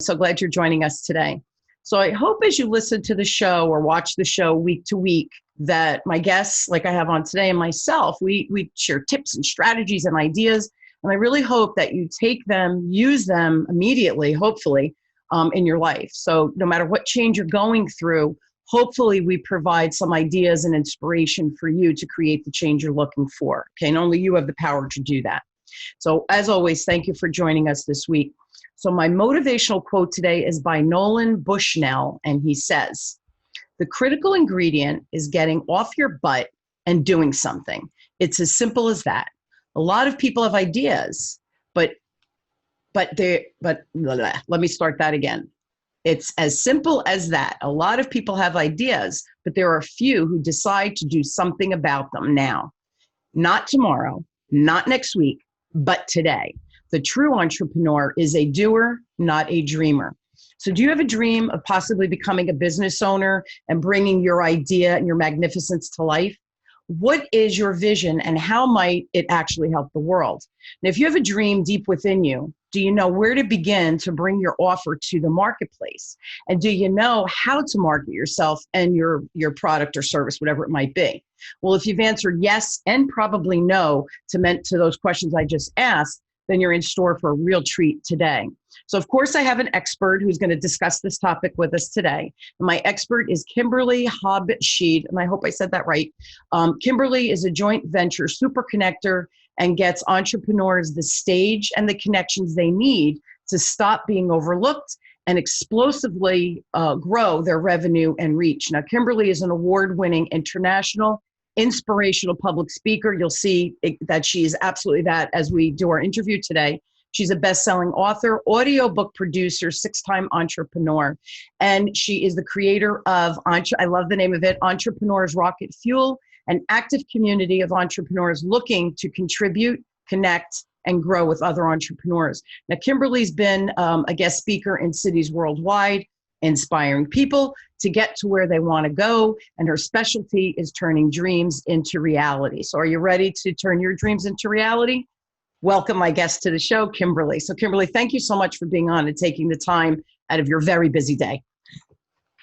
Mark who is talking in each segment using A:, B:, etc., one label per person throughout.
A: So glad you're joining us today. So I hope as you listen to the show or watch the show week to week that my guests, like I have on today, and myself, we share tips and strategies and ideas. And I really hope that you take them, use them immediately, hopefully, in your life. So no matter what change you're going through, hopefully we provide some ideas and inspiration for you to create the change you're looking for. Okay, and only you have the power to do that. So as always, thank you for joining us this week. So my motivational quote today is by Nolan Bushnell, and he says, "The critical ingredient is getting off your butt and doing something. It's as simple as that. A lot of people have ideas, but blah, blah. Let me start that again. It's as simple as that. A lot of people have ideas, but there are a few who decide to do something about them now. Not tomorrow, not next week, but today. The true entrepreneur is a doer, not a dreamer." So do you have a dream of possibly becoming a business owner and bringing your idea and your magnificence to life? What is your vision and how might it actually help the world? And if you have a dream deep within you, do you know where to begin to bring your offer to the marketplace? And do you know how to market yourself and your product or service, whatever it might be? Well, if you've answered yes and probably no to those questions I just asked, then you're in store for a real treat today. So of course I have an expert who's going to discuss this topic with us today. My expert is Kimberly Habsheed, and I hope I said that right. Kimberly is a joint venture super connector and gets entrepreneurs the stage and the connections they need to stop being overlooked and explosively grow their revenue and reach. Now, Kimberly is an award-winning international inspirational public speaker. You'll see that she is absolutely that as we do our interview today. She's a best-selling author, audiobook producer, six-time entrepreneur, and she is the creator of, I love the name of it, Entrepreneurs Rocket Fuel, an active community of entrepreneurs looking to contribute, connect, and grow with other entrepreneurs. Now, Kimberly's been a guest speaker in cities worldwide, inspiring people to get to where they want to go, and her specialty is turning dreams into reality. So are you ready to turn your dreams into reality? Welcome my guest to the show, Kimberly. So Kimberly, thank you so much for being on and taking the time out of your very busy day.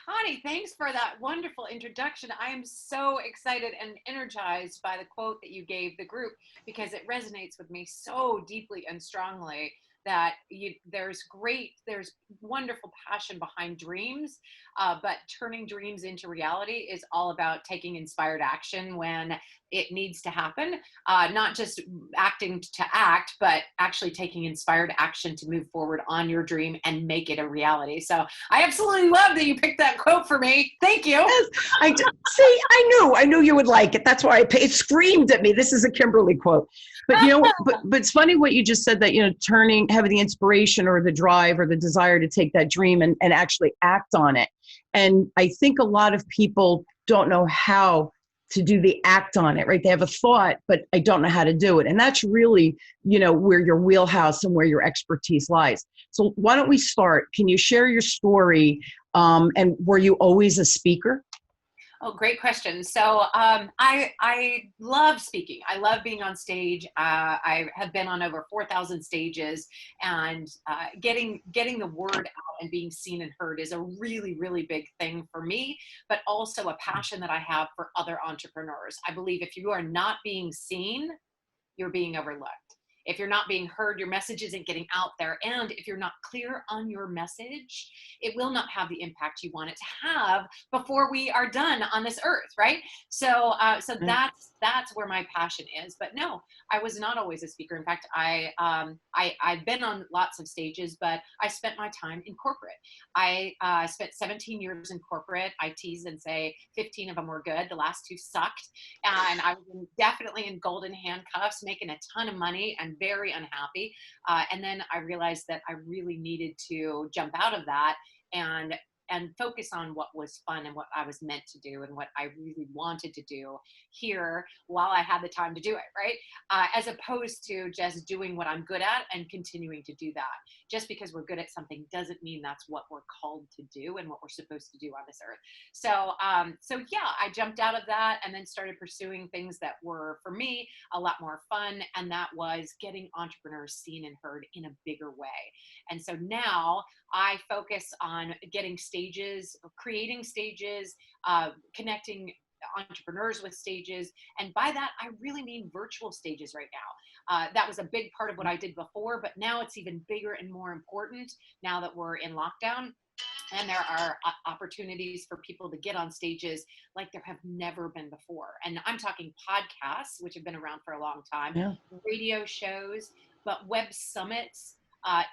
B: Connie, thanks for that wonderful introduction. I am so excited and energized by the quote that you gave the group because it resonates with me so deeply and strongly that there's wonderful passion behind dreams, but turning dreams into reality is all about taking inspired action when it needs to happen, not just acting to act, but actually taking inspired action to move forward on your dream and make it a reality. So I absolutely love that you picked that quote for me. Thank you.
A: Yes, see, I knew you would like it. That's why it screamed at me. This is a Kimberly quote. But but it's funny what you just said, that, having the inspiration or the drive or the desire to take that dream and actually act on it. And I think a lot of people don't know how to do the act on it, right? They have a thought, but I don't know how to do it. And that's really, where your wheelhouse and where your expertise lies. So why don't we start? Can you share your story? And were you always a speaker?
B: Oh, great question. So I love speaking. I love being on stage. I have been on over 4,000 stages, and getting the word out and being seen and heard is a really, really big thing for me, but also a passion that I have for other entrepreneurs. I believe if you are not being seen, you're being overlooked. If you're not being heard, your message isn't getting out there. And if you're not clear on your message, it will not have the impact you want it to have before we are done on this earth, right? So that's where my passion is. But no, I was not always a speaker. In fact, I've been on lots of stages, but I spent my time in corporate. I spent 17 years in corporate. I tease and say 15 of them were good. The last two sucked. And I was definitely in golden handcuffs, making a ton of money and very unhappy. And then I realized that I really needed to jump out of that and focus on what was fun and what I was meant to do and what I really wanted to do here while I had the time to do it, right? As opposed to just doing what I'm good at and continuing to do that. just because we're good at something doesn't mean that's what we're called to do and what we're supposed to do on this earth. So yeah, I jumped out of that and then started pursuing things that were, for me, a lot more fun. And that was getting entrepreneurs seen and heard in a bigger way. And so now I focus on getting stages, creating stages, connecting entrepreneurs with stages. And by that, I really mean virtual stages right now. That was a big part of what I did before, but now it's even bigger and more important now that we're in lockdown. And there are opportunities for people to get on stages like there have never been before. And I'm talking podcasts, which have been around for a long time,
A: Yeah.
B: radio shows, but web summits,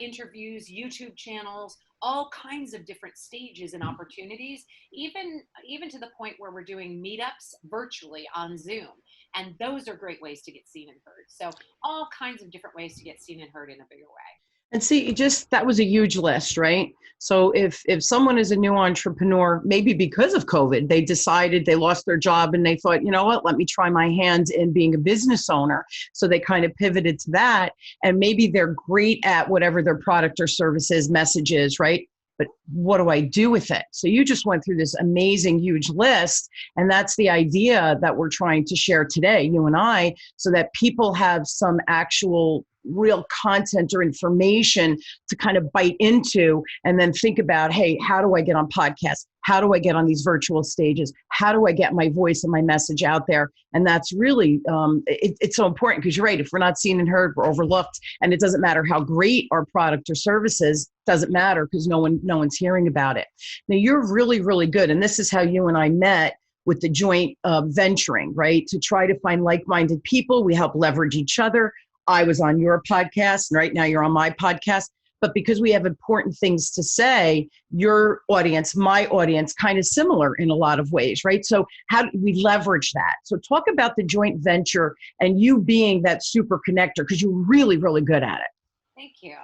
B: interviews, YouTube channels, all kinds of different stages and opportunities, even to the point where we're doing meetups virtually on Zoom. And those are great ways to get seen and heard. So all kinds of different ways to get seen and heard in a bigger way.
A: And see, that was a huge list, right? So if someone is a new entrepreneur, maybe because of COVID, they decided they lost their job and they thought, you know what, let me try my hand in being a business owner. So they kind of pivoted to that. And maybe they're great at whatever their product or service is, message is, right? But what do I do with it? So you just went through this amazing, huge list. And that's the idea that we're trying to share today, you and I, so that people have some actual real content or information to kind of bite into and then think about, hey, how do I get on podcasts? How do I get on these virtual stages? How do I get my voice and my message out there? And that's really, it's so important because you're right. If we're not seen and heard, we're overlooked. And it doesn't matter how great our product or service is, doesn't matter because no one's hearing about it. Now you're really, really good. And this is how you and I met with the joint venturing, right? To try to find like-minded people. We help leverage each other. I was on your podcast, and right now you're on my podcast. But because we have important things to say, your audience, my audience, kind of similar in a lot of ways, right? So how do we leverage that? So talk about the joint venture and you being that super connector, because you're really, really good at it.
B: Thank you.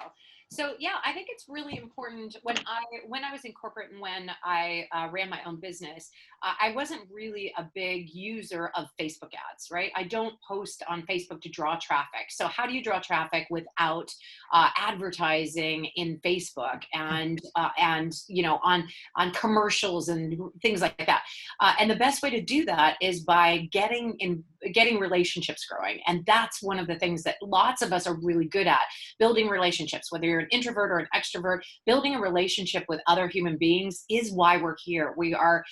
B: So yeah, I think it's really important when I was in corporate and when I ran my own business, I wasn't really a big user of Facebook ads, right? I don't post on Facebook to draw traffic. So how do you draw traffic without advertising in Facebook and you know on commercials and things like that? And the best way to do that is by getting relationships growing, and that's one of the things that lots of us are really good at: building relationships. Whether you're an introvert or an extrovert, building a relationship with other human beings is why we're here. We are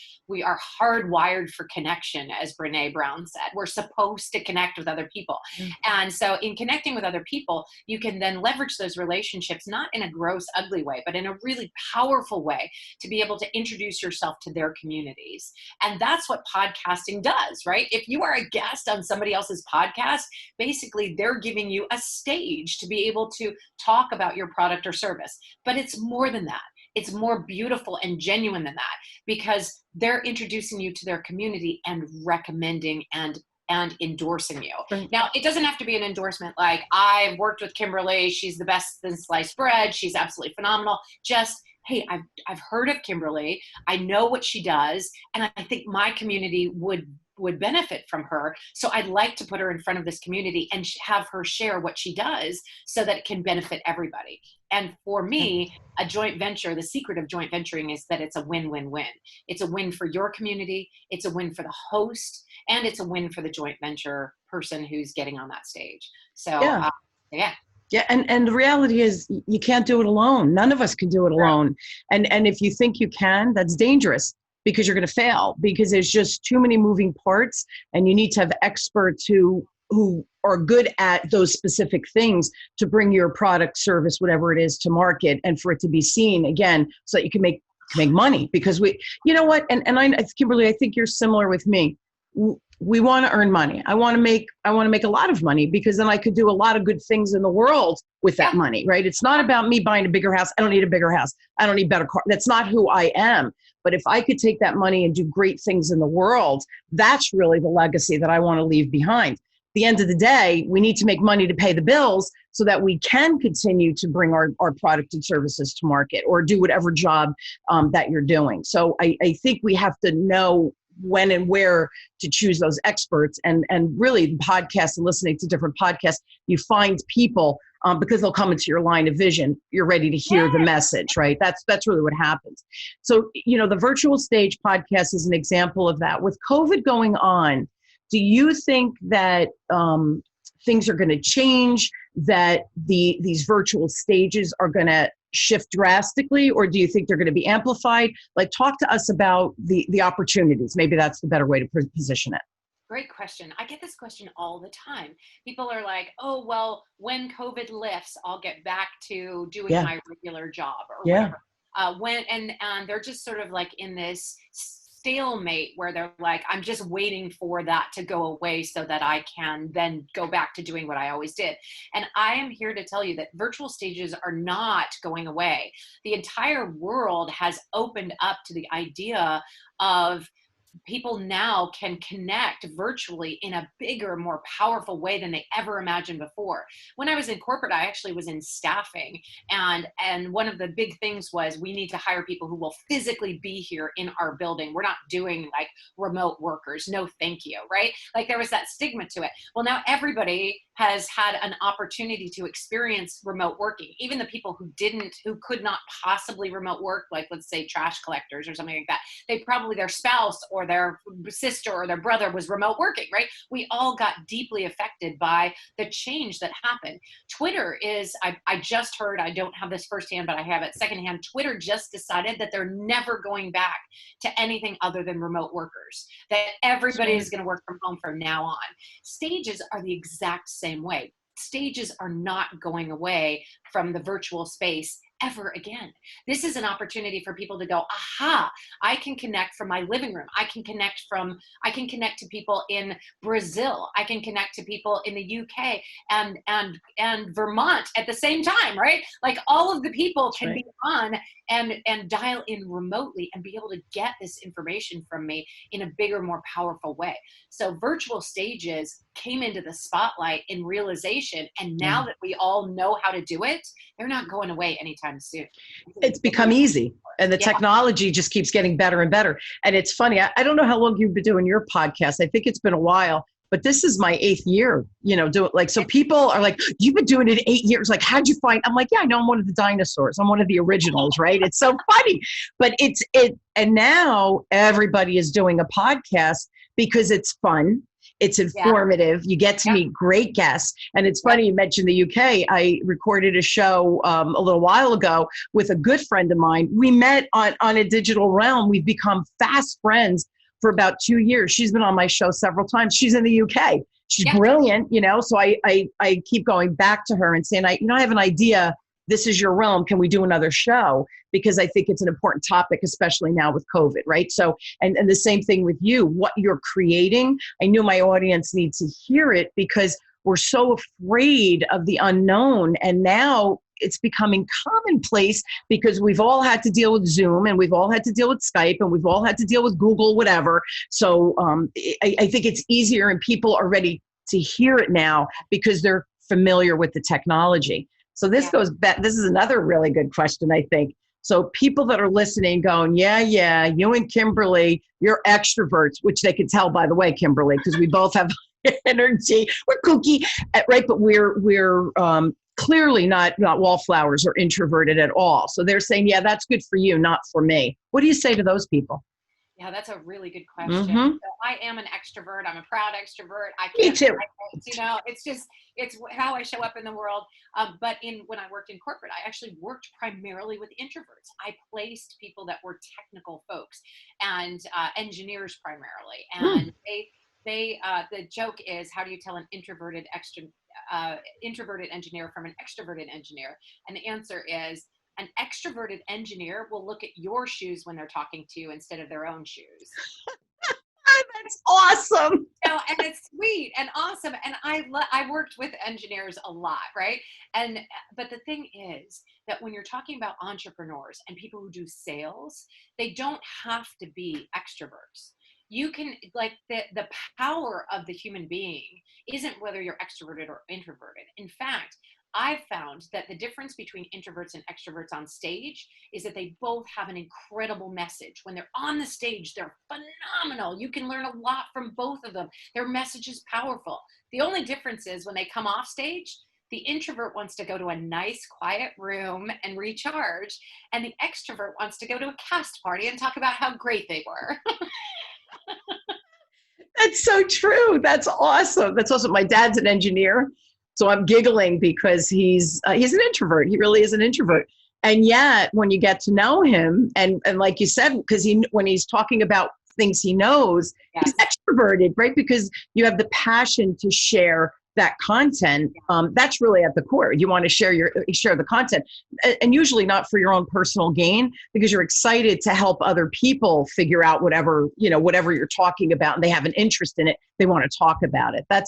B: hardwired for connection, as Brene Brown said. We're supposed to connect with other people. Mm-hmm. And so in connecting with other people, you can then leverage those relationships, not in a gross, ugly way, but in a really powerful way to be able to introduce yourself to their communities. And that's what podcasting does, right? If you are a guest on somebody else's podcast, basically they're giving you a stage to be able to talk about your product or service. But it's more than that. It's more beautiful and genuine than that, because they're introducing you to their community and recommending and endorsing you. Right. Now, it doesn't have to be an endorsement like, I've worked with Kimberly, she's the best in sliced bread, she's absolutely phenomenal. Just, hey, I've heard of Kimberly, I know what she does, and I think my community would benefit from her. So I'd like to put her in front of this community and have her share what she does so that it can benefit everybody. And for me, a joint venture, the secret of joint venturing is that it's a win-win-win. It's a win for your community, it's a win for the host, and it's a win for the joint venture person who's getting on that stage. So yeah.
A: Yeah, and the reality is you can't do it alone. None of us can do it alone. Right. And if you think you can, that's dangerous, because you're going to fail, because there's just too many moving parts, and you need to have experts who are good at those specific things to bring your product, service, whatever it is, to market, and for it to be seen again, so that you can make money. Because you know what, and Kimberly, I think you're similar with me. We want to earn money. I want to make a lot of money, because then I could do a lot of good things in the world with that money, right? It's not about me buying a bigger house. I don't need a bigger house. I don't need better car. That's not who I am. But if I could take that money and do great things in the world, that's really the legacy that I want to leave behind. At the end of the day, we need to make money to pay the bills so that we can continue to bring our product and services to market, or do whatever job that you're doing. So I think we have to know when and where to choose those experts, and really podcasts and listening to different podcasts, you find people because they'll come into your line of vision. You're ready to hear the message, right? That's really what happens. So, the Virtual Stage podcast is an example of that. With COVID going on, do you think that things are going to change, that these virtual stages are going to shift drastically, or do you think they're going to be amplified? Like, talk to us about the opportunities. Maybe that's the better way to position it.
B: Great question. I get this question all the time. People are like, oh, well, when COVID lifts, I'll get back to doing my regular job or whatever. And they're just sort of like in this stalemate where they're like, I'm just waiting for that to go away so that I can then go back to doing what I always did. And I am here to tell you that virtual stages are not going away. The entire world has opened up to the idea of people now can connect virtually in a bigger, more powerful way than they ever imagined before. When I was in corporate, I actually was in staffing. And one of the big things was we need to hire people who will physically be here in our building. We're not doing like remote workers. No, thank you. Right? Like there was that stigma to it. Well, now everybody has had an opportunity to experience remote working. Even the people who could not possibly remote work, like let's say trash collectors or something like that, they probably, their spouse or their sister or their brother was remote working, right? We all got deeply affected by the change that happened. Twitter is, I just heard, I don't have this firsthand, but I have it secondhand. Twitter just decided that they're never going back to anything other than remote workers, that everybody is going to work from home from now on. Stages are the exact same way. Stages are not going away from the virtual space ever again. This is an opportunity for people to go, aha, I can connect from my living room. I can connect to people in Brazil. I can connect to people in the UK and Vermont at the same time, right? Like all of the people can be on and dial in remotely and be able to get this information from me in a bigger, more powerful way. So virtual stages came into the spotlight in realization. And now that we all know how to do it, they're not going away anytime soon.
A: It's become easy. And the technology just keeps getting better and better. And it's funny. I don't know how long you've been doing your podcast. I think it's been a while, but this is my 8th year, do it. Like, so people are like, you've been doing it 8 years. Like, how'd you find? I'm like, yeah, I know I'm one of the dinosaurs. I'm one of the originals, right? It's so funny, but and now everybody is doing a podcast because it's fun. It's informative. You get to meet great guests. And it's funny, you mentioned the UK. I recorded a show a little while ago with a good friend of mine. We met on a digital realm. We've become fast friends for about 2 years. She's been on my show several times. She's in the UK. She's brilliant, so I keep going back to her and saying, I have an idea. This is your realm. Can we do another show? Because I think it's an important topic, especially now with COVID, right? So, and the same thing with you, what you're creating. I knew my audience needs to hear it because we're so afraid of the unknown. And now it's becoming commonplace because we've all had to deal with Zoom and we've all had to deal with Skype and we've all had to deal with Google, whatever. So I think it's easier and people are ready to hear it now because they're familiar with the technology. So this goes back, this is another really good question, I think. So people that are listening going, yeah, you and Kimberly, you're extroverts, which they can tell, by the way, Kimberly, because we both have energy. We're kooky, right? But we're clearly not wallflowers or introverted at all. So they're saying, yeah, that's good for you, not for me. What do you say to those people?
B: Yeah, that's a really good question. So I am an extrovert. I'm a proud extrovert.
A: Me too.
B: It's how I show up in the world. But when I worked in corporate, I actually worked primarily with introverts. I placed people that were technical folks and engineers primarily. And the joke is, how do you tell an introverted engineer from an extroverted engineer? And the answer is, an extroverted engineer will look at your shoes when they're talking to you instead of their own shoes.
A: That's awesome.
B: And it's sweet and awesome. And I worked with engineers a lot, right? But the thing is that when you're talking about entrepreneurs and people who do sales, they don't have to be extroverts. You can, like, the power of the human being isn't whether you're extroverted or introverted. In fact, I've found that the difference between introverts and extroverts on stage is that they both have an incredible message. When they're on the stage, they're phenomenal. You can learn a lot from both of them. Their message is powerful. The only difference is when they come off stage, the introvert wants to go to a nice, quiet room and recharge, and the extrovert wants to go to a cast party and talk about how great they were.
A: That's so true. That's awesome. That's awesome. My dad's an engineer, so I'm giggling because he's an introvert. He really is an introvert. And yet, when you get to know him, and like you said, because when he's talking about things he knows,
B: Yes.
A: he's extroverted, right? Because you have the passion to share that content. That's really at the core. You want to share the content, and usually not for your own personal gain, because you're excited to help other people figure out whatever you're talking about, and they have an interest in it. They want to talk about it. That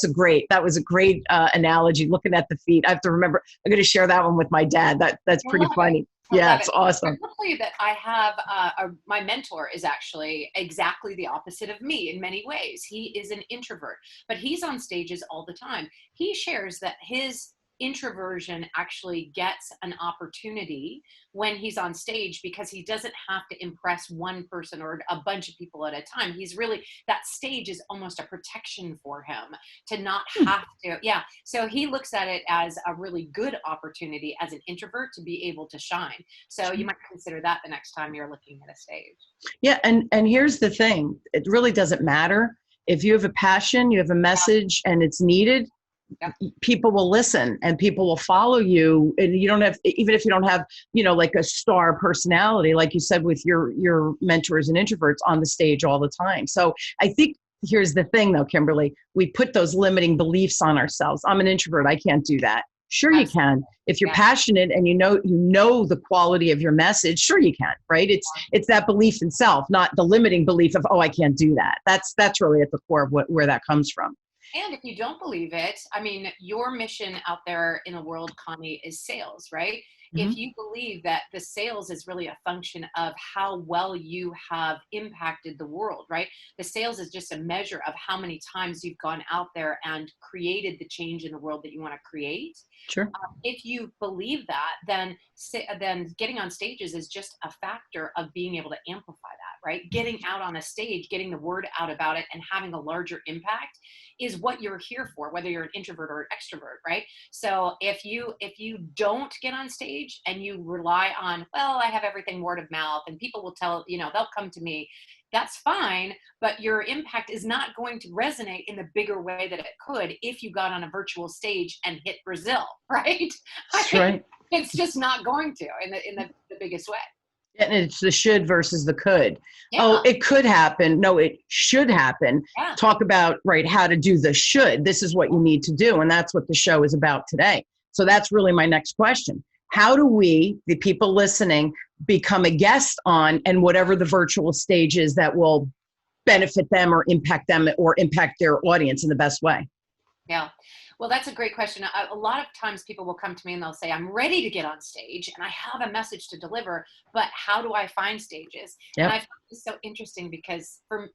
A: was a great analogy. Looking at the feet, I have to remember. I'm going to share that one with my dad. That's pretty funny. Yeah, it's awesome.
B: I'll tell you that I have my mentor is actually exactly the opposite of me in many ways. He is an introvert, but he's on stages all the time. He shares that his introversion actually gets an opportunity when he's on stage because he doesn't have to impress one person or a bunch of people at a time. That stage is almost a protection for him to not have to. Yeah. So he looks at it as a really good opportunity as an introvert to be able to shine. So you might consider that the next time you're looking at a stage.
A: Yeah. And here's the thing. It really doesn't matter. If you have a passion, you have a message, and it's needed,
B: Yep.
A: people will listen and people will follow you. And you don't have, even if you don't have, like a star personality, like you said, with your mentors and introverts on the stage all the time. So I think here's the thing though, Kimberly, we put those limiting beliefs on ourselves. I'm an introvert. I can't do that. Sure, you can. If you're passionate and you know the quality of your message, sure you can, right? It's that belief in self, not the limiting belief of, oh, I can't do that. That's really at the core of where that comes from.
B: And if you don't believe it, I mean, your mission out there in the world, Connie, is sales, right?
A: Mm-hmm.
B: If you believe that the sales is really a function of how well you have impacted the world, right? The sales is just a measure of how many times you've gone out there and created the change in the world that you want to create.
A: Sure.
B: If you believe that, then getting on stages is just a factor of being able to amplify that, right? Getting out on a stage, getting the word out about it, and having a larger impact is what you're here for, whether you're an introvert or an extrovert, right? So if you don't get on stage and you rely on, well, I have everything word of mouth and people will tell, they'll come to me, that's fine, but your impact is not going to resonate in the bigger way that it could if you got on a virtual stage and hit Brazil, right?
A: That's right.
B: It's just not going to in the biggest way.
A: And it's the should versus the could.
B: Yeah.
A: Oh, it could happen. No, it should happen.
B: Yeah.
A: Talk about, right, how to do the should. This is what you need to do. And that's what the show is about today. So that's really my next question. How do we, the people listening, become a guest on and whatever the virtual stage is that will benefit them or impact their audience in the best way?
B: Yeah. Well, that's a great question. A lot of times people will come to me and they'll say, I'm ready to get on stage and I have a message to deliver, but how do I find stages?
A: Yep.
B: And I find this so interesting because for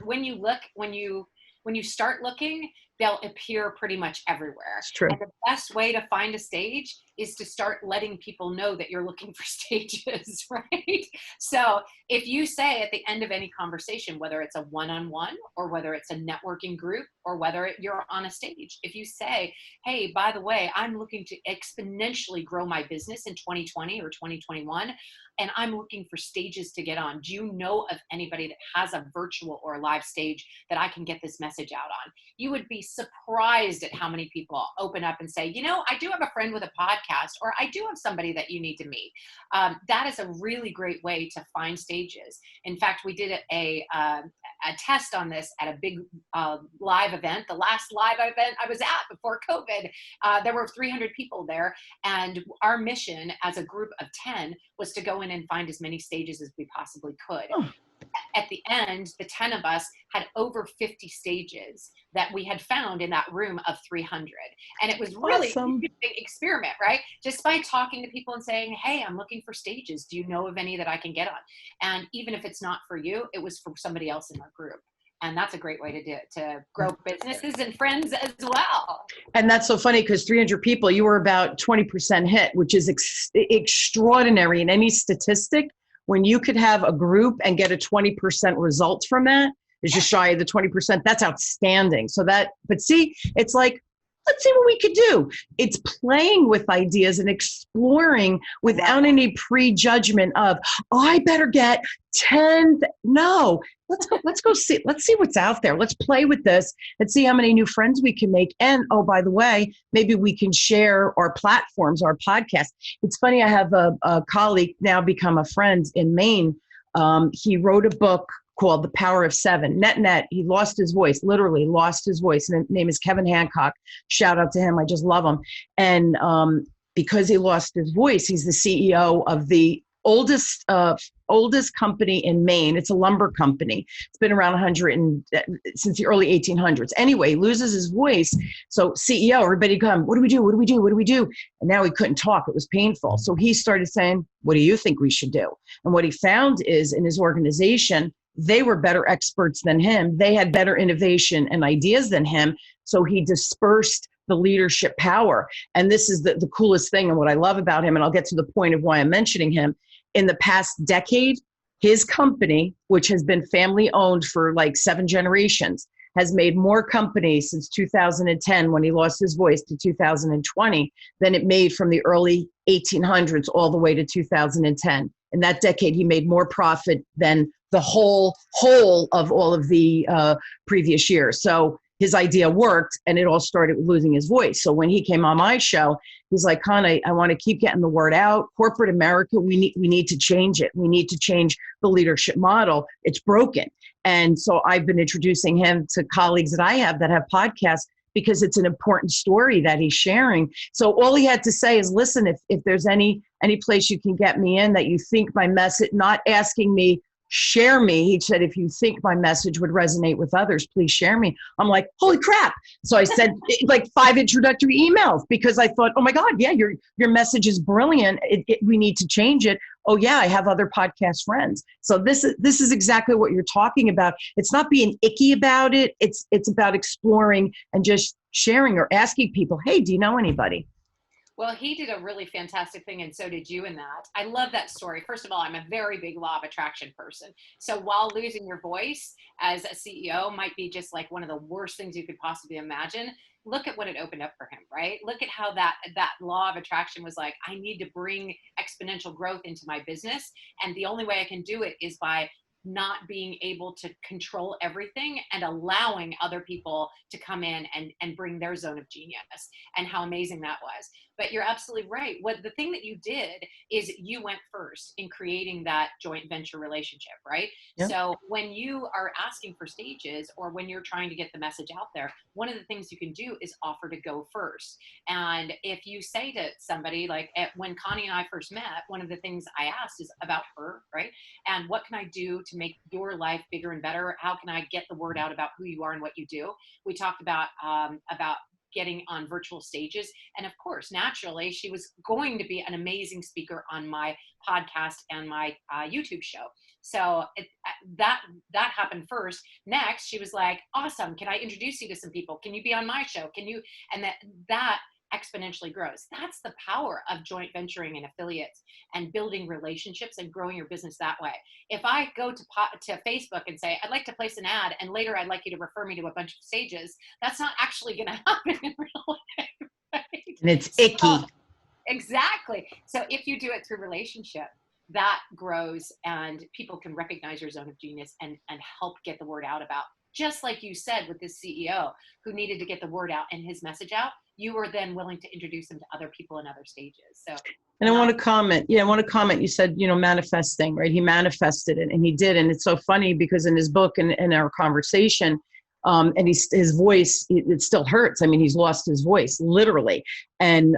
B: when you start looking, they'll appear pretty much everywhere.
A: It's true.
B: And the best way to find a stage is to start letting people know that you're looking for stages, right? So if you say at the end of any conversation, whether it's a one-on-one or whether it's a networking group or whether you're on a stage, if you say, hey, by the way, I'm looking to exponentially grow my business in 2020 or 2021, and I'm looking for stages to get on. Do you know of anybody that has a virtual or a live stage that I can get this message out on? You would be surprised at how many people open up and say, I do have a friend with a podcast, or I do have somebody that you need to meet. That is a really great way to find stages. In fact, we did a test on this at a big live event, the last live event I was at before COVID. There were 300 people there, and our mission as a group of 10 was to go in and find as many stages as we possibly could.
A: Oh.
B: At the end, the 10 of us had over 50 stages that we had found in that room of 300. And it was really
A: Awesome.
B: a big experiment, right? Just by talking to people and saying, hey, I'm looking for stages. Do you know of any that I can get on? And even if it's not for you, it was for somebody else in our group. And that's a great way to do it, to grow businesses and friends as well.
A: And that's so funny because 300 people, you were about 20% hit, which is extraordinary in any statistic. When you could have a group and get a 20% result from that, is just shy of the 20%. That's outstanding. So that, but see, it's like, let's see what we could do. It's playing with ideas and exploring without any prejudgment of, oh, I better get 10. No, let's go see. Let's see what's out there. Let's play with this and see how many new friends we can make. And oh, by the way, maybe we can share our platforms, our podcast. It's funny. I have a colleague now become a friend in Maine. He wrote a book called The Power of Seven. Net, he lost his voice, literally lost his voice. And his name is Kevin Hancock. Shout out to him. I just love him. And because he lost his voice, he's the CEO of the oldest company in Maine. It's a lumber company. It's been around since the early 1800s. Anyway, he loses his voice. So CEO, everybody come, what do we do? What do we do? What do we do? And now he couldn't talk. It was painful. So he started saying, what do you think we should do? And what he found is in his organization, they were better experts than him. They had better innovation and ideas than him. So he dispersed the leadership power. And this is the coolest thing and what I love about him, and I'll get to the point of why I'm mentioning him. In the past decade, his company, which has been family owned for like 7 generations, has made more companies since 2010 when he lost his voice to 2020 than it made from the early 1800s all the way to 2010. In that decade, he made more profit than the whole of all of the previous years. So his idea worked, and it all started with losing his voice. So when he came on my show, he's like, Connie, I want to keep getting the word out. Corporate America, we need to change it. We need to change the leadership model. It's broken. And so I've been introducing him to colleagues that I have that have podcasts because it's an important story that he's sharing. So all he had to say is, listen, if there's any place you can get me in that you think my message, not asking me, share me. He said, if you think my message would resonate with others, please share me. I'm like, holy crap. So I said like 5 introductory emails because I thought, oh my God, yeah, your message is brilliant. We need to change it. Oh yeah, I have other podcast friends. So this is exactly what you're talking about. It's not being icky about it. It's about exploring and just sharing or asking people, hey, do you know anybody?
B: Well, he did a really fantastic thing, and so did you in that. I love that story. First of all, I'm a very big law of attraction person. So while losing your voice as a CEO might be just like one of the worst things you could possibly imagine, look at what it opened up for him, right? Look at how that law of attraction was like, I need to bring exponential growth into my business. And the only way I can do it is by not being able to control everything and allowing other people to come in and bring their zone of genius, and how amazing that was. But you're absolutely right. What the thing that you did is you went first in creating that joint venture relationship, right? Yeah. So when you are asking for stages or when you're trying to get the message out there, one of the things you can do is offer to go first. And if you say to somebody, like when Connie and I first met, one of the things I asked is about her, right? And what can I do to make your life bigger and better? How can I get the word out about who you are and what you do? We talked about getting on virtual stages. And of course, naturally, she was going to be an amazing speaker on my podcast and my YouTube show. So that happened first. Next, she was like, awesome. Can I introduce you to some people? Can you be on my show? Can you? And that exponentially grows. That's the power of joint venturing and affiliates and building relationships and growing your business that way. If I go to Facebook and say, I'd like to place an ad, and later I'd like you to refer me to a bunch of stages, that's not actually going to happen in real life. Right?
A: And it's icky.
B: Exactly. So if you do it through relationship, that grows and people can recognize your zone of genius and help get the word out about, just like you said with this CEO who needed to get the word out and his message out, you were then willing to introduce him to other people in other stages. So,
A: and I want to comment. Yeah, I want to comment. You said, manifesting, right? He manifested it, and he did. And it's so funny because in his book and in our conversation, and his voice, it still hurts. I mean, he's lost his voice, literally. And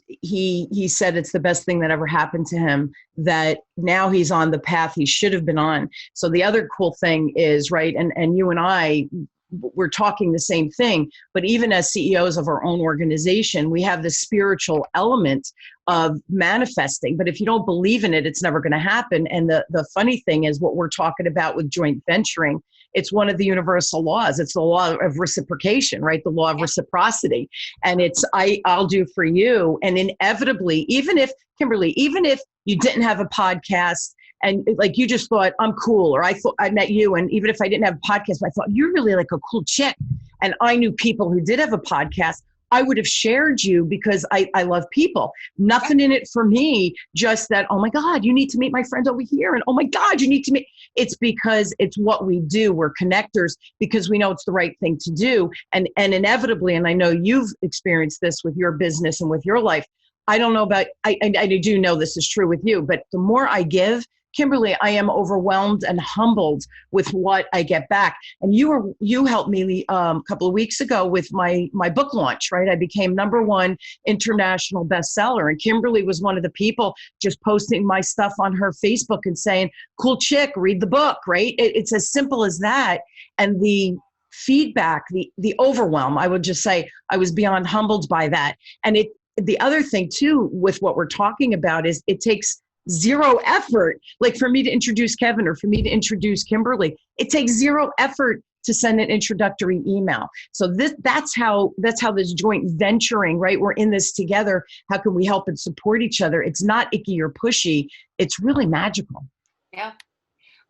A: he said it's the best thing that ever happened to him, that now he's on the path he should have been on. So the other cool thing is, right, and you and I we're talking the same thing. But even as CEOs of our own organization, we have the spiritual element of manifesting. But if you don't believe in it, it's never going to happen. And the funny thing is what we're talking about with joint venturing, it's one of the universal laws. It's the law of reciprocation, right? The law of reciprocity. And it's I'll do for you. And inevitably, even if, Kimberly, even if you didn't have a podcast and like you just thought I'm cool, or I thought I met you, and even if I didn't have a podcast, I thought you're really like a cool chick, and I knew people who did have a podcast, I would have shared you because I love people. Nothing in it for me, just that, oh my God, you need to meet my friend over here. And oh my God, you need to meet. It's because it's what we do. We're connectors because we know it's the right thing to do. And inevitably, and I know you've experienced this with your business and with your life. I don't know about, I do know this is true with you, but the more I give, Kimberly, I am overwhelmed and humbled with what I get back. And you helped me a couple of weeks ago with my book launch, right? I became #1 international bestseller. And Kimberly was one of the people just posting my stuff on her Facebook and saying, cool chick, read the book, right? It's as simple as that. And the feedback, the overwhelm, I would just say I was beyond humbled by that. And the other thing too, with what we're talking about is it takes zero effort. Like for me to introduce Kevin or for me to introduce Kimberly, it takes zero effort to send an introductory email. So that's how this joint venturing, right? We're in this together. How can we help and support each other? It's not icky or pushy. It's really magical.
B: Yeah.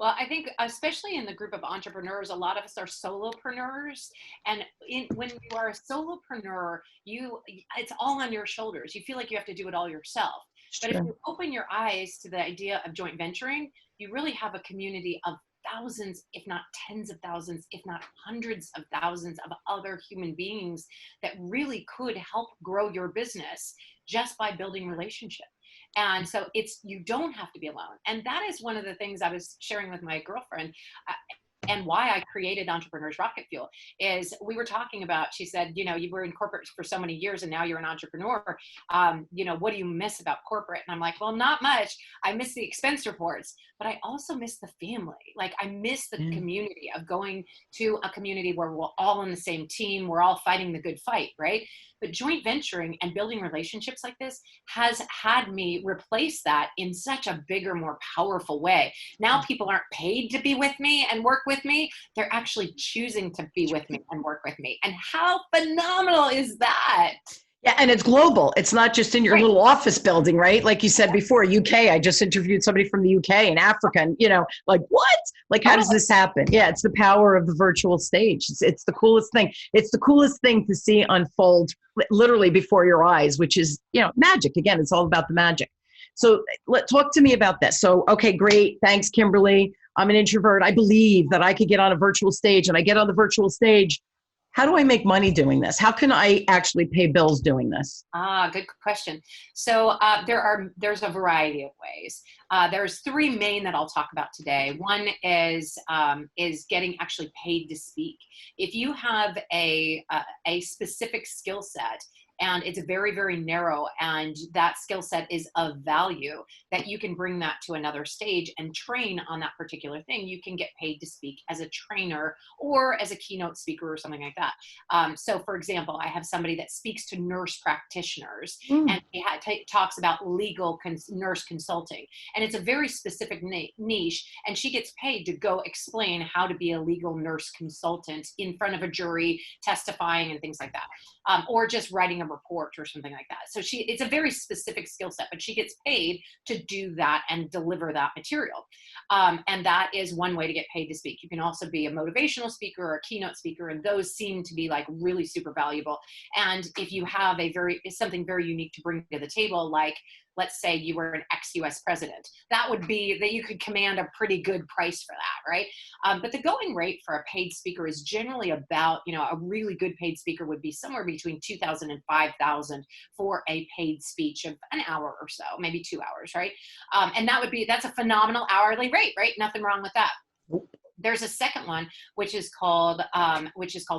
B: Well, I think especially in the group of entrepreneurs, a lot of us are solopreneurs. And when you are a solopreneur, it's all on your shoulders. You feel like you have to do it all yourself. But if you open your eyes to the idea of joint venturing, you really have a community of thousands, if not tens of thousands, if not hundreds of thousands of other human beings that really could help grow your business just by building relationship. And so you don't have to be alone. And that is one of the things I was sharing with my girlfriend. And why I created Entrepreneurs Rocket Fuel is we were talking about, she said, you were in corporate for so many years and now you're an entrepreneur. What do you miss about corporate? And I'm like, well, not much. I miss the expense reports, but I also miss the family. Like I miss the community of going to a community where we're all on the same team. We're all fighting the good fight, right? But joint venturing and building relationships like this has had me replace that in such a bigger, more powerful way. Now people aren't paid to be with me and work with me. They're actually choosing to be with me and work with me. And how phenomenal is that?
A: Yeah, and it's global. It's not just in your little office building, right? Like you said before, UK, I just interviewed somebody from the UK and Africa, and, like, what? Like, how does this happen? Yeah, it's the power of the virtual stage. It's the coolest thing. It's the coolest thing to see unfold literally before your eyes, which is, magic. Again, it's all about the magic. So talk to me about this. So, okay, great. Thanks, Kimberly. I'm an introvert. I believe that I could get on a virtual stage, and I get on the virtual stage. How do I make money doing this? How can I actually pay bills doing this?
B: Good question. So there's a variety of ways. There's 3 main that I'll talk about today. One is getting actually paid to speak. If you have a specific skill set, and it's very, very narrow, and that skill set is of value, that you can bring that to another stage and train on that particular thing, you can get paid to speak as a trainer or as a keynote speaker or something like that. So for example, I have somebody that speaks to nurse practitioners and he talks about legal nurse consulting. And it's a very specific niche, and she gets paid to go explain how to be a legal nurse consultant in front of a jury, testifying and things like that, or just writing a report or something like that. So it's a very specific skill set, but she gets paid to do that and deliver that material. And that is one way to get paid to speak. You can also be a motivational speaker or a keynote speaker, and those seem to be like really super valuable. And if you have something very unique to bring to the table, like let's say you were an ex-US president, that would be that you could command a pretty good price for that, right? But the going rate for a paid speaker is generally about, a really good paid speaker would be somewhere between 2,000 and 5,000 for a paid speech of an hour or so, maybe 2 hours, right? And that's a phenomenal hourly rate, right? Nothing wrong with that. There's a second one, which is called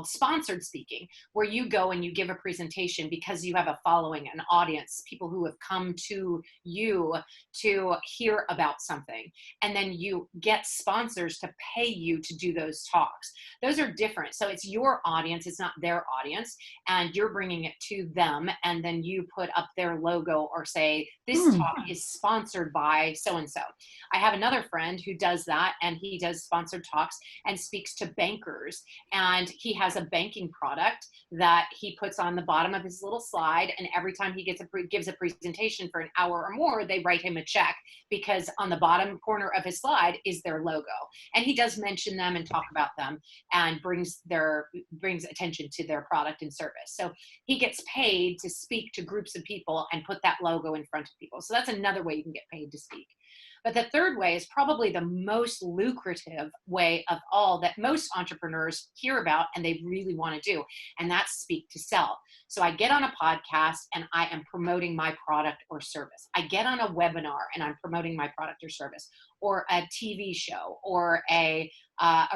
B: sponsored speaking, where you go and you give a presentation because you have a following, an audience, people who have come to you to hear about something. And then you get sponsors to pay you to do those talks. Those are different. So it's your audience, it's not their audience, and you're bringing it to them. And then you put up their logo or say, this talk is sponsored by so-and-so. I have another friend who does that, and he does sponsored talks and speaks to bankers. And he has a banking product that he puts on the bottom of his little slide. And every time he gives a presentation for an hour or more, they write him a check, because on the bottom corner of his slide is their logo. And he does mention them and talk about them and brings attention to their product and service. So he gets paid to speak to groups of people and put that logo in front of people. So that's another way you can get paid to speak. But the third way is probably the most lucrative way of all that most entrepreneurs hear about and they really want to do, and that's speak to sell. So I get on a podcast and I am promoting my product or service. I get on a webinar and I'm promoting my product or service, or a TV show, or a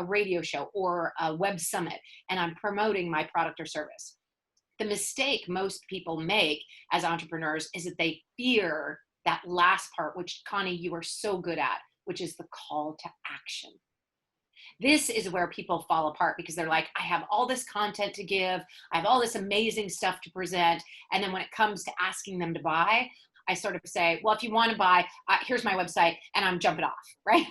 B: radio show, or a web summit, and I'm promoting my product or service. The mistake most people make as entrepreneurs is that they fear that last part, which, Connie, you are so good at, which is the call to action. This is where people fall apart, because they're like, I have all this content to give, I have all this amazing stuff to present. And then when it comes to asking them to buy, I sort of say, well, if you want to buy, here's my website, and I'm jumping off, right?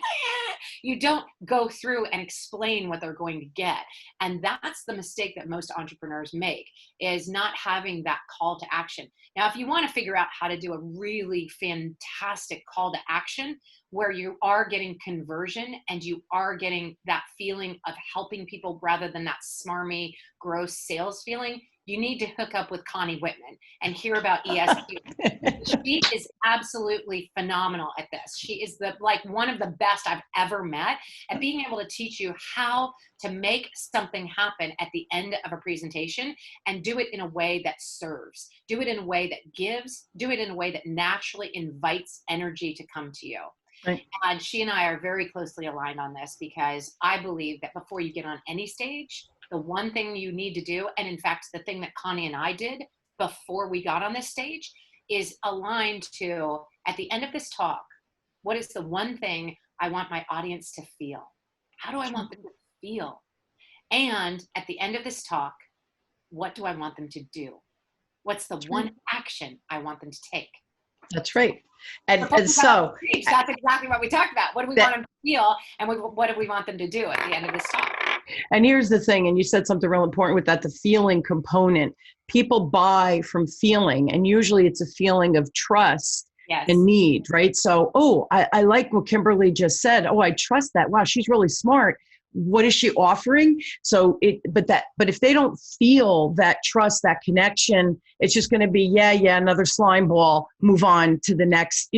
B: You don't go through and explain what they're going to get. And that's the mistake that most entrepreneurs make, is not having that call to action. Now, if you want to figure out how to do a really fantastic call to action where you are getting conversion and you are getting that feeling of helping people rather than that smarmy, gross sales feeling, you need to hook up with Connie Whitman and hear about ESQ. She is absolutely phenomenal at this. She is one of the best I've ever met at being able to teach you how to make something happen at the end of a presentation, and do it in a way that serves, do it in a way that gives, do it in a way that naturally invites energy to come to you. Right. And she and I are very closely aligned on this, because I believe that before you get on any stage, the one thing you need to do, and in fact, the thing that Connie and I did before we got on this stage, is aligned to, at the end of this talk, what is the one thing I want my audience to feel? How do I want them to feel? And at the end of this talk, what do I want them to do? What's the one action I want them to take?
A: That's right. And so
B: that's exactly what we talked about. What do we want them to feel, and what do we want them to do at the end of this talk?
A: And here's the thing, and you said something real important with that, the feeling component. People buy from feeling, and usually it's a feeling of trust and need, right? So, I like what Kimberly just said. Oh, I trust that. Wow, she's really smart. What is she offering? So but if they don't feel that trust, that connection, it's just going to be, another slime ball, move on to the next,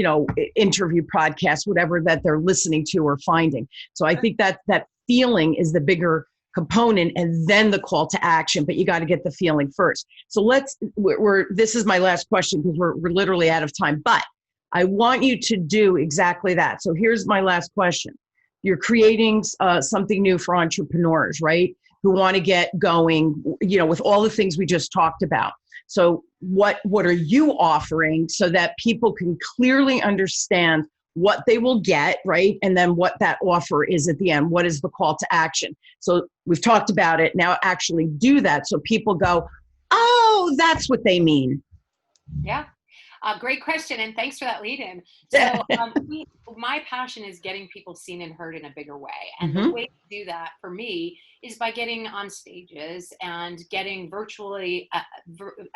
A: interview, podcast, whatever that they're listening to or finding. So I think that feeling is the bigger component, and then the call to action, but you got to get the feeling first. So this is my last question, because we're literally out of time, but I want you to do exactly that. So here's my last question. You're creating something new for entrepreneurs, right? Who want to get going, with all the things we just talked about. So what are you offering so that people can clearly understand what they will get, right? And then what that offer is at the end. What is the call to action? So we've talked about it. Now actually do that, so people go, oh, that's what they mean.
B: Yeah. Great question, and thanks for that lead in. So my passion is getting people seen and heard in a bigger way. And the way to do that for me is by getting on stages and getting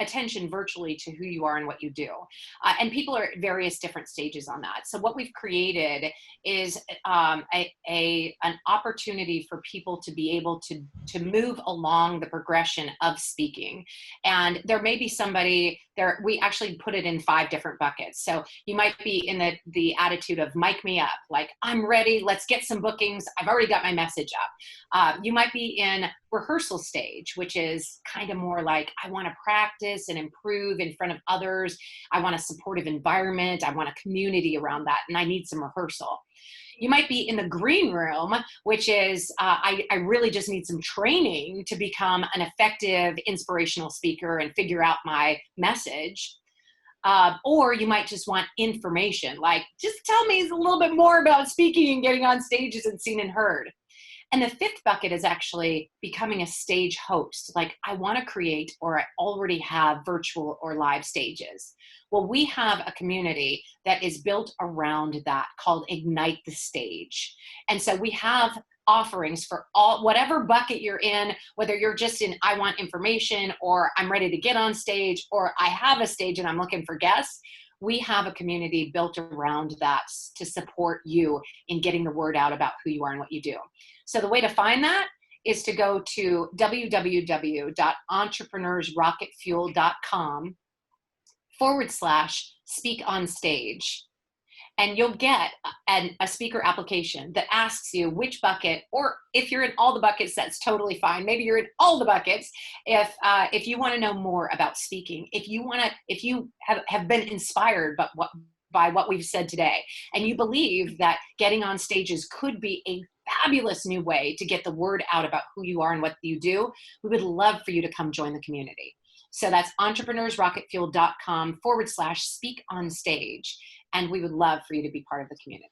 B: attention virtually to who you are and what you do. And people are at various different stages on that. So what we've created is an opportunity for people to be able to move along the progression of speaking. And there may be somebody there, we actually put it in 5 different buckets. So you might be in the attitude of mic me up, like I'm ready, let's get some bookings, I've already got my message up. You might be in rehearsal stage, which is kind of more like, I want to practice and improve in front of others. I want a supportive environment. I want a community around that, and I need some rehearsal. You might be in the green room, which is I really just need some training to become an effective inspirational speaker and figure out my message. Or you might just want information, like just tell me a little bit more about speaking and getting on stages and seen and heard. And the fifth bucket is actually becoming a stage host. Like, I want to create, or I already have virtual or live stages. Well, we have a community that is built around that called Ignite the Stage. And so we have offerings for all, whatever bucket you're in, whether you're just in, I want information, or I'm ready to get on stage, or I have a stage and I'm looking for guests. We have a community built around that to support you in getting the word out about who you are and what you do. So the way to find that is to go to www.entrepreneursrocketfuel.com/speak on stage. And you'll get a speaker application that asks you which bucket, or if you're in all the buckets, that's totally fine. Maybe you're in all the buckets. If you want to know more about speaking, if you have been inspired by what we've said today, and you believe that getting on stages could be a fabulous new way to get the word out about who you are and what you do, we would love for you to come join the community. So that's entrepreneursrocketfuel.com/speak on stage. And we would love for you to be part of the community.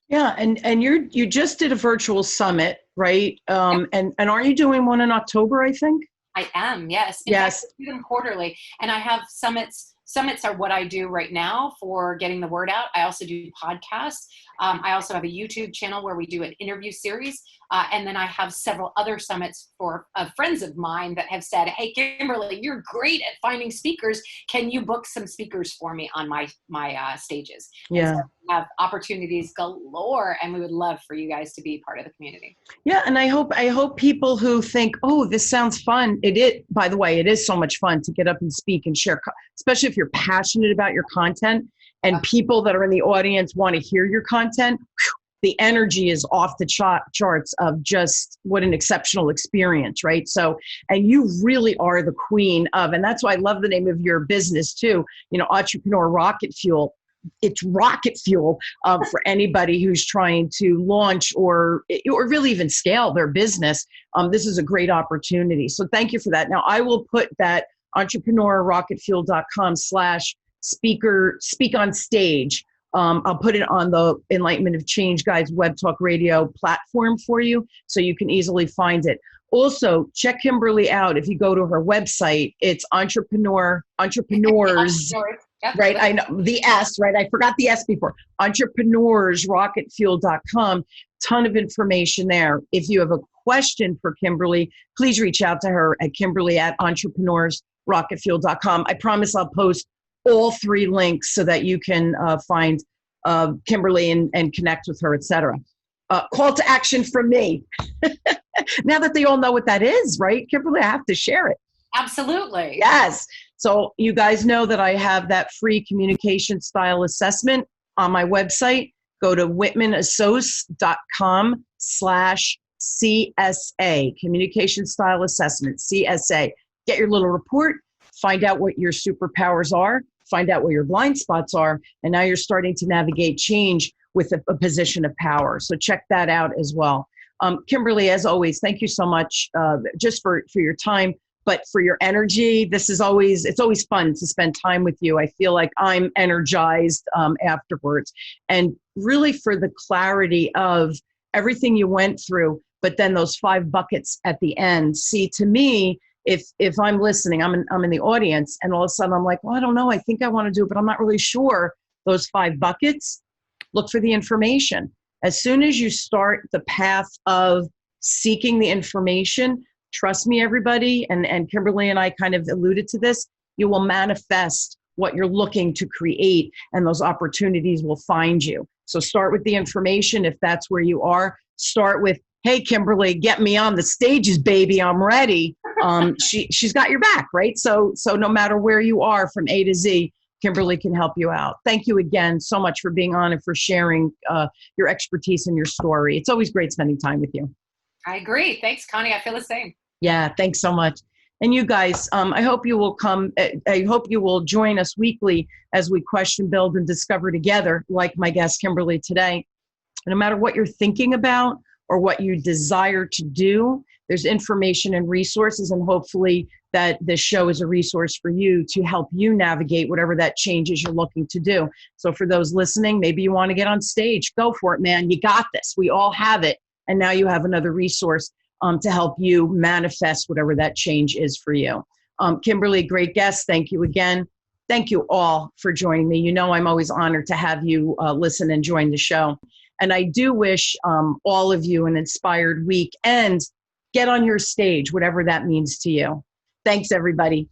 A: Yeah, and you just did a virtual summit, right? And aren't you doing one in October, I think?
B: I am, yes. In fact, I do them quarterly. And I have summits. Summits are what I do right now for getting the word out. I also do podcasts. I also have a YouTube channel where we do an interview series. And then I have several other summits for friends of mine that have said, hey, Kimberly, you're great at finding speakers. Can you book some speakers for me on my stages?
A: Yeah.
B: So we have opportunities galore, and we would love for you guys to be part of the community.
A: Yeah, and I hope people who think, oh, this sounds fun. By the way, it is so much fun to get up and speak and share, especially if you're passionate about your content and people that are in the audience want to hear your content. The energy is off the charts of just what an exceptional experience, right? So, and you really are the queen of, and that's why I love the name of your business too, Entrepreneur Rocket Fuel. It's rocket fuel for anybody who's trying to launch or really even scale their business. This is a great opportunity. So thank you for that. Now I will put that entrepreneurrocketfuel.com/speak on stage. I'll put it on the Enlightenment of Change Guys Web Talk Radio platform for you so you can easily find it. Also, check Kimberly out. If you go to her website, it's entrepreneurs, yep. Right? I know the S, right? I forgot the S before. Entrepreneursrocketfuel.com. Ton of information there. If you have a question for Kimberly, please reach out to her at Kimberly@entrepreneursrocketfuel.com. I promise I'll post all 3 links so that you can find Kimberly and connect with her, etc. Call to action from me. Now that they all know what that is, right, Kimberly? I have to share it.
B: Absolutely.
A: Yes. So you guys know that I have that free communication style assessment on my website. Go to whitmanassociates.com/CSA, communication style assessment, CSA. Get your little report, find out what your superpowers are, find out where your blind spots are, and now you're starting to navigate change with a position of power. So check that out as well. Kimberly, as always, thank you so much just for your time, but for your energy. It's always fun to spend time with you. I feel like I'm energized afterwards. And really for the clarity of everything you went through, but then those 5 buckets at the end. See, to me, if I'm listening, I'm in the audience, and all of a sudden I'm like, well, I don't know, I think I want to do it, but I'm not really sure. Those 5 buckets, look for the information. As soon as you start the path of seeking the information, trust me, everybody, and Kimberly and I kind of alluded to this, you will manifest what you're looking to create, and those opportunities will find you. So start with the information. If that's where you are, start with, hey, Kimberly, get me on the stages, baby. I'm ready. She's got your back, right? So no matter where you are from A to Z, Kimberly can help you out. Thank you again so much for being on and for sharing your expertise and your story. It's always great spending time with you.
B: I agree. Thanks, Connie. I feel the same.
A: Yeah, thanks so much. And you guys, I hope you will I hope you will join us weekly as we question, build, and discover together, like my guest Kimberly today. No matter what you're thinking about or what you desire to do, there's information and resources, and hopefully that this show is a resource for you to help you navigate whatever that change is you're looking to do. So for those listening, maybe you want to get on stage, go for it, man. You got this. We all have it. And now you have another resource to help you manifest whatever that change is for you. Kimberly, great guest. Thank you again. Thank you all for joining me. You know I'm always honored to have you listen and join the show. And I do wish all of you an inspired week, and get on your stage, whatever that means to you. Thanks, everybody.